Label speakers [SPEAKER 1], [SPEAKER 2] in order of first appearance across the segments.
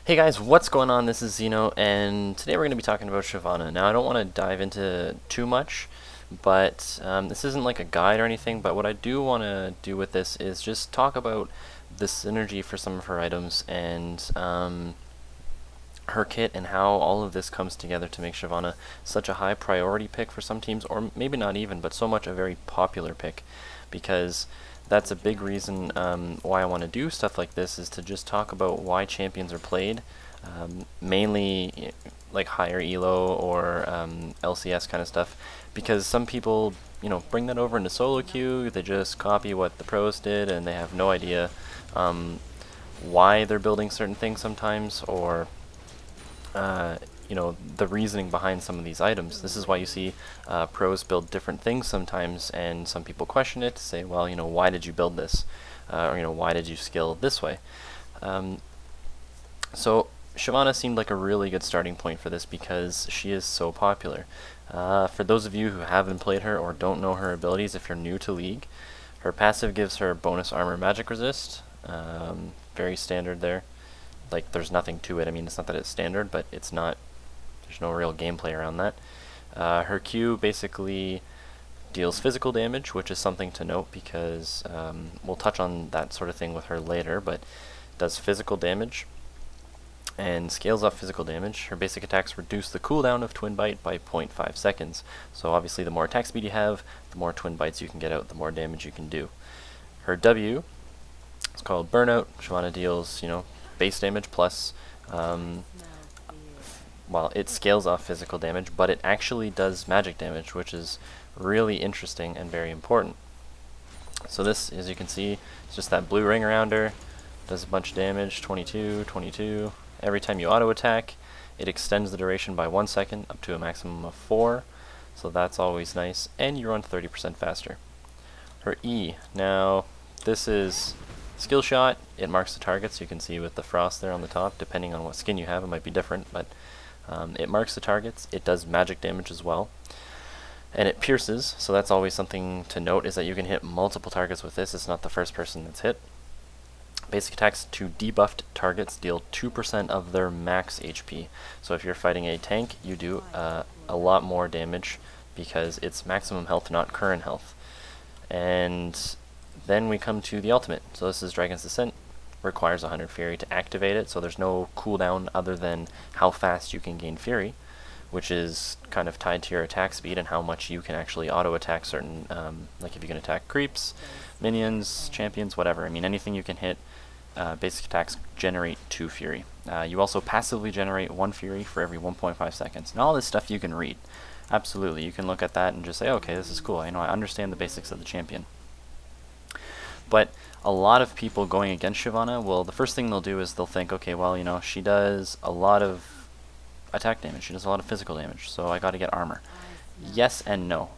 [SPEAKER 1] Hey guys, what's going on? This is Zeno, and today we're going to be talking about Shyvana. Now, I don't want to dive into too much, but this isn't like a guide or anything, but what I do want to do with this is just talk about the synergy for some of her items and her kit and how all of this comes together to make Shyvana such a high priority pick for some teams, or maybe not even, but so much a very popular pick, because that's a big reason why I want to do stuff like this, is to just talk about why champions are played, mainly like higher elo or LCS kind of stuff, because some people, bring that over into solo queue. They just copy what the pros did, and they have no idea why they're building certain things sometimes, or the reasoning behind some of these items. This is why you see pros build different things sometimes, and some people question it to say, well, why did you build this? Or, why did you skill this way? So Shyvana seemed like a really good starting point for this because she is so popular. For those of you who haven't played her or don't know her abilities, if you're new to League, her passive gives her bonus armor magic resist. Very standard there. Like, there's nothing to it. I mean, it's not that it's standard, but it's not, there's no real gameplay around that. Her Q basically deals physical damage, which is something to note because we'll touch on that sort of thing with her later, but does physical damage and scales off physical damage. Her basic attacks reduce the cooldown of Twin Bite by 0.5 seconds. So obviously the more attack speed you have, the more Twin Bites you can get out, the more damage you can do. Her W, it's called Burnout. Shyvana deals, base damage plus, well, it scales off physical damage, but it actually does magic damage, which is really interesting and very important. So this, as you can see, it's just that blue ring around her, does a bunch of damage, 22, 22. Every time you auto attack, it extends the duration by 1 second up to a maximum of 4, so that's always nice, and you run 30% faster. Her E, now this is skill shot. It marks the targets. You can see with the frost there on the top, depending on what skin you have, it might be different, but it marks the targets. It does magic damage as well, and it pierces, so that's always something to note, is that you can hit multiple targets with this. It's not the first person that's hit. Basic attacks to debuffed targets deal 2% of their max HP. So if you're fighting a tank, you do a lot more damage because it's maximum health, not current health. And then we come to the ultimate. So this is Dragon's Descent. Requires 100 Fury to activate it, so there's no cooldown other than how fast you can gain Fury, which is kind of tied to your attack speed and how much you can actually auto-attack certain, like if you can attack creeps, minions, champions, whatever. I mean, anything you can hit, basic attacks generate 2 Fury. You also passively generate 1 Fury for every 1.5 seconds. And all this stuff you can read. Absolutely, you can look at that and just say, okay, this is cool. I understand the basics of the champion. But a lot of people going against Shyvana, well, the first thing they'll do is they'll think, okay, well, she does a lot of attack damage, she does a lot of physical damage, so I gotta get armor. Yes and no.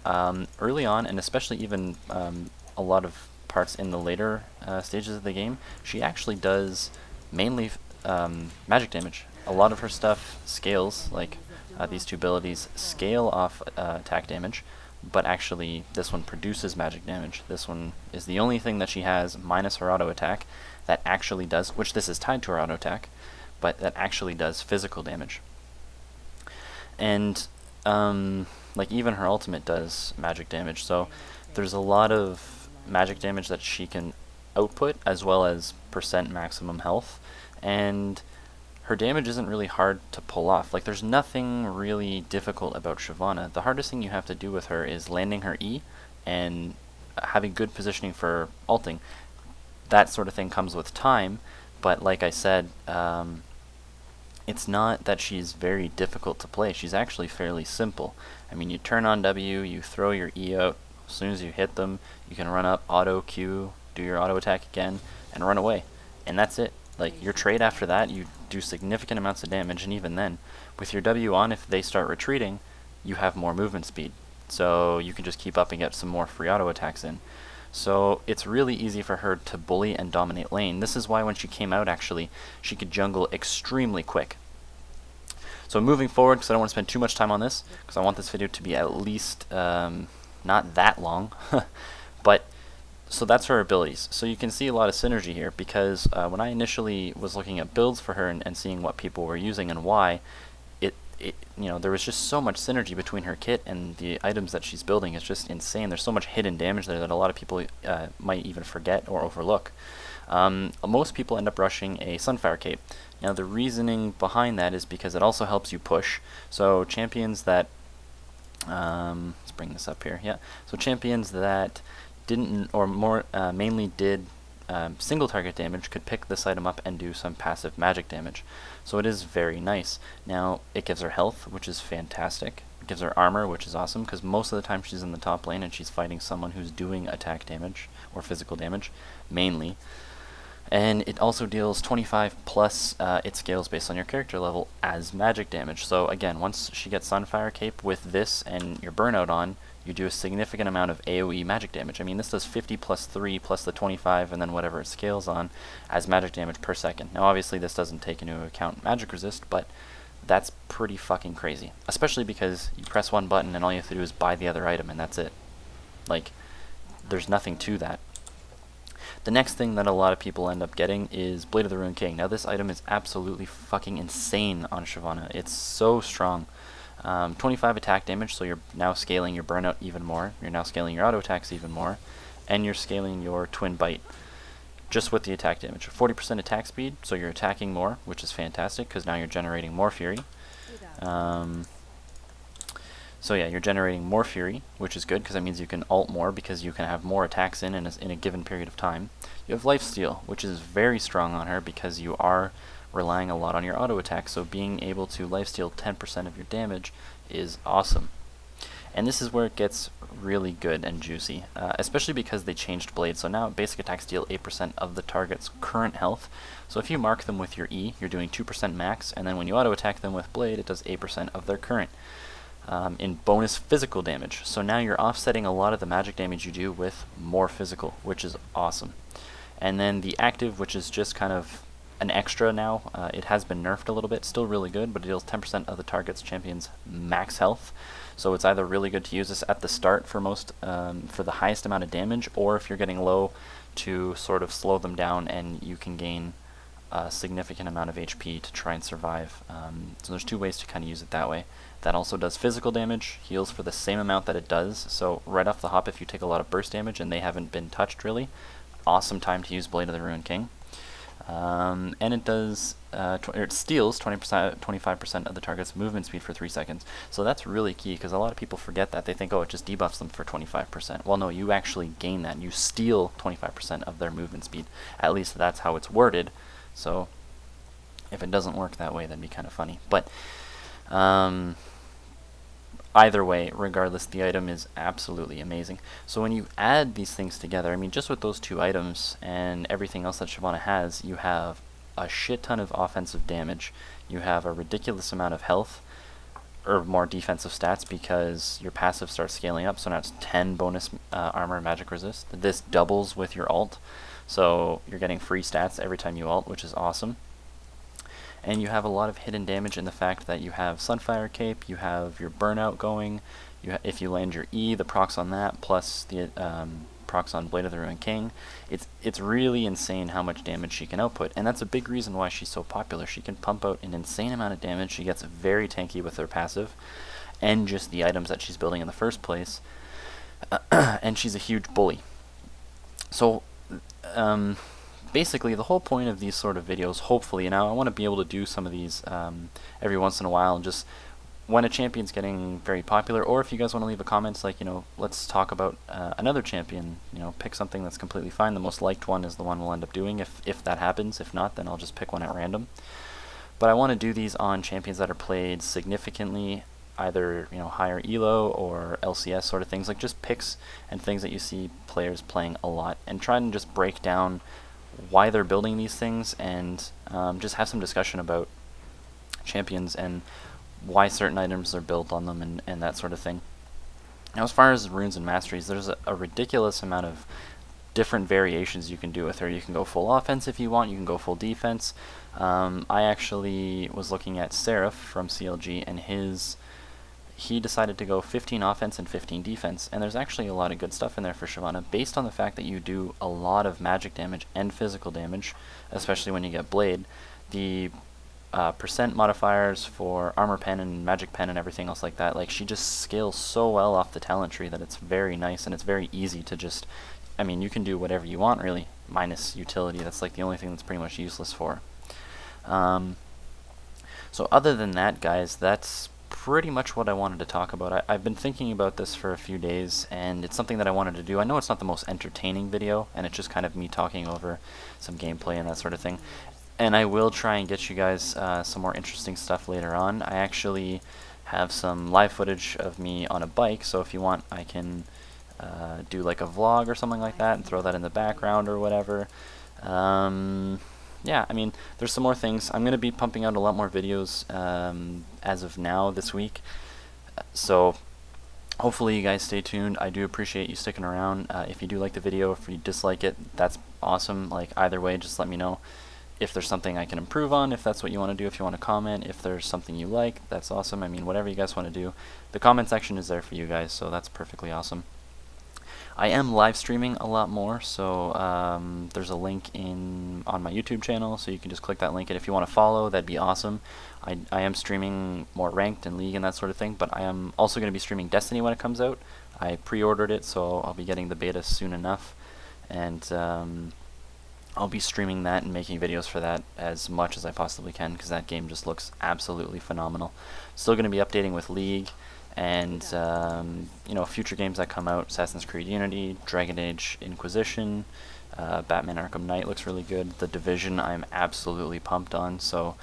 [SPEAKER 1] Early on, and especially even a lot of parts in the later stages of the game, she actually does mainly magic damage. A lot of her stuff scales, like these two abilities scale off attack damage, but actually this one produces magic damage. This one is the only thing that she has, minus her auto attack, that actually does, which this is tied to her auto attack, but that actually does physical damage. And like even her ultimate does magic damage, so there's a lot of magic damage that she can output, as well as percent maximum health, and her damage isn't really hard to pull off. Like, there's nothing really difficult about Shyvana. The hardest thing you have to do with her is landing her E and having good positioning for ulting. That sort of thing comes with time, but like I said, it's not that she's very difficult to play. She's actually fairly simple. I mean, you turn on W, you throw your E out. As soon as you hit them, you can run up, auto Q, do your auto attack again, and run away. And that's it. Like, your trade after that, you do significant amounts of damage, and even then, with your W on, if they start retreating, you have more movement speed. So you can just keep up and get some more free auto attacks in. So it's really easy for her to bully and dominate lane. This is why when she came out, actually, she could jungle extremely quick. So moving forward, because I don't want to spend too much time on this, because I want this video to be at least not that long, but So that's her abilities. So you can see a lot of synergy here, because when I initially was looking at builds for her and seeing what people were using and why, there was just so much synergy between her kit and the items that she's building. It's just insane. There's so much hidden damage there that a lot of people might even forget or overlook. Most people end up rushing a Sunfire Cape. Now the reasoning behind that is because it also helps you push. So champions that let's bring this up here. Yeah. So champions that didn't, or more mainly did single target damage, could pick this item up and do some passive magic damage. So it is very nice. Now it gives her health, which is fantastic. It gives her armor, which is awesome, because most of the time she's in the top lane and she's fighting someone who's doing attack damage or physical damage mainly. And it also deals 25 plus it scales based on your character level as magic damage. So again, once she gets Sunfire Cape with this and your burnout on, you do a significant amount of AoE magic damage. I mean, this does 50 plus 3 plus the 25 and then whatever it scales on as magic damage per second. Now obviously this doesn't take into account magic resist, but that's pretty fucking crazy. Especially because you press one button and all you have to do is buy the other item and that's it. Like, there's nothing to that. The next thing that a lot of people end up getting is Blade of the Ruined King. Now this item is absolutely fucking insane on Shyvana. It's so strong. 25 attack damage, so you're now scaling your burnout even more. You're now scaling your auto attacks even more. And you're scaling your twin bite just with the attack damage. 40% attack speed, so you're attacking more, which is fantastic because now you're generating more fury. So yeah, you're generating more fury, which is good because that means you can ult more because you can have more attacks in a given period of time. You have lifesteal, which is very strong on her because you are relying a lot on your auto attack, so being able to lifesteal 10% of your damage is awesome. And this is where it gets really good and juicy, especially because they changed Blade. So now basic attacks deal 8% of the target's current health. So if you mark them with your E, you're doing 2% max, and then when you auto attack them with Blade, it does 8% of their current. In bonus physical damage. So now you're offsetting a lot of the magic damage you do with more physical, which is awesome. And then the active, which is just kind of an extra now. It has been nerfed a little bit, still really good, but it deals 10% of the target's champion's max health. So it's either really good to use this at the start for for the highest amount of damage, or if you're getting low, to sort of slow them down and you can gain a significant amount of HP to try and survive. So there's two ways to kind of use it that way. That also does physical damage, heals for the same amount that it does. So right off the hop, if you take a lot of burst damage and they haven't been touched really, awesome time to use Blade of the Ruined King. And it does, it steals 25% of the target's movement speed for 3 seconds. So that's really key, because a lot of people forget that. They think, oh, it just debuffs them for 25%. Well, no, you actually gain that. You steal 25% of their movement speed. At least that's how it's worded. So if it doesn't work that way, that'd be kind of funny. But either way, regardless, the item is absolutely amazing. So when you add these things together, I mean, just with those two items and everything else that Shyvana has, you have a shit ton of offensive damage. You have a ridiculous amount of health, or more defensive stats, because your passive starts scaling up. So now it's 10 bonus armor and magic resist. This doubles with your ult, so you're getting free stats every time you ult, which is awesome. And you have a lot of hidden damage in the fact that you have Sunfire Cape, you have your burnout going, if you land your E, the procs on that, plus the procs on Blade of the Ruined King. It's really insane how much damage she can output, and that's a big reason why she's so popular. She can pump out an insane amount of damage, she gets very tanky with her passive, and just the items that she's building in the first place, and she's a huge bully. So, basically, the whole point of these sort of videos, hopefully, now I want to be able to do some of these every once in a while, and just when a champion's getting very popular, or if you guys want to leave a comment, like, let's talk about another champion, pick something that's completely fine. The most liked one is the one we'll end up doing, if that happens. If not, then I'll just pick one at random. But I want to do these on champions that are played significantly, either higher elo or LCS sort of things, like just picks and things that you see players playing a lot, and try and just break down why they're building these things, and just have some discussion about champions and why certain items are built on them, and that sort of thing. Now, as far as runes and masteries, there's a ridiculous amount of different variations you can do with her. You can go full offense if you want, you can go full defense. I actually was looking at Seraph from CLG, and he decided to go 15 offense and 15 defense, and there's actually a lot of good stuff in there for Shyvana, based on the fact that you do a lot of magic damage and physical damage, especially when you get Blade. The percent modifiers for armor pen and magic pen and everything else like that, like, she just scales so well off the talent tree that it's very nice, and it's very easy to just, I mean, you can do whatever you want really, minus utility. That's like the only thing that's pretty much useless for. So other than that, guys, that's pretty much what I wanted to talk about. I've been thinking about this for a few days, and it's something that I wanted to do. I know it's not the most entertaining video, and it's just kind of me talking over some gameplay and that sort of thing. And I will try and get you guys some more interesting stuff later on. I actually have some live footage of me on a bike, so if you want, I can do like a vlog or something like that and throw that in the background or whatever. Yeah, I mean, there's some more things. I'm going to be pumping out a lot more videos as of now this week. So hopefully you guys stay tuned. I do appreciate you sticking around. If you do like the video, if you dislike it, that's awesome. Like, either way, just let me know. If there's something I can improve on, if that's what you want to do, if you want to comment, if there's something you like, that's awesome. I mean, whatever you guys want to do. The comment section is there for you guys, so that's perfectly awesome. I am live streaming a lot more, so there's a link on my YouTube channel, so you can just click that link, and if you want to follow, that'd be awesome. I am streaming more ranked and league and that sort of thing, but I am also going to be streaming Destiny when it comes out. I pre-ordered it, so I'll be getting the beta soon enough, and I'll be streaming that and making videos for that as much as I possibly can, because that game just looks absolutely phenomenal. Still going to be updating with League, and you know, future games that come out: Assassin's Creed Unity, Dragon Age Inquisition, Batman Arkham Knight looks really good. The Division I'm absolutely pumped on. So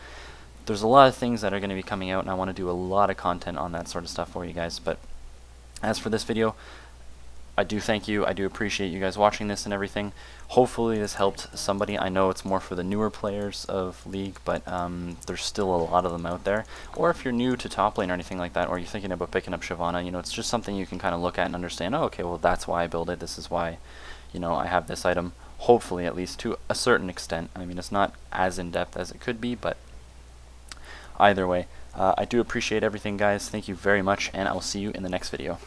[SPEAKER 1] there's a lot of things that are going to be coming out, and I want to do a lot of content on that sort of stuff for you guys. But as for this video, I do thank you. I do appreciate you guys watching this and everything. Hopefully this helped somebody. I know it's more for the newer players of League, but there's still a lot of them out there. Or if you're new to top lane or anything like that, or you're thinking about picking up Shyvana, you know, it's just something you can kind of look at and understand. Oh, okay, well, that's why I build it. This is why, you know, I have this item. Hopefully, at least to a certain extent. I mean, it's not as in-depth as it could be, but either way, I do appreciate everything, guys. Thank you very much, and I will see you in the next video.